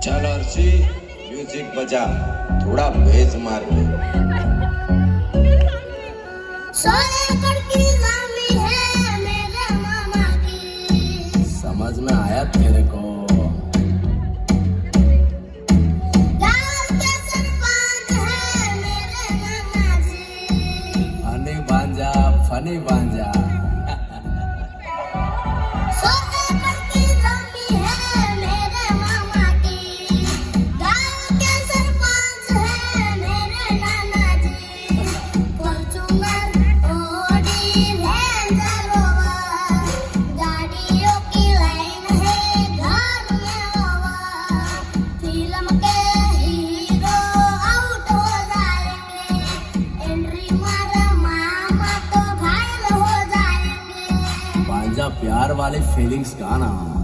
चल अर्शी म्यूजिक बजा, थोड़ा बेस मार ले। है मेरे मामा की। समझ में आया तेरे को? गाँव के सरपंच है मेरे नाना जी। फनी बांजा प्यार वाले फीलिंग्स गाना।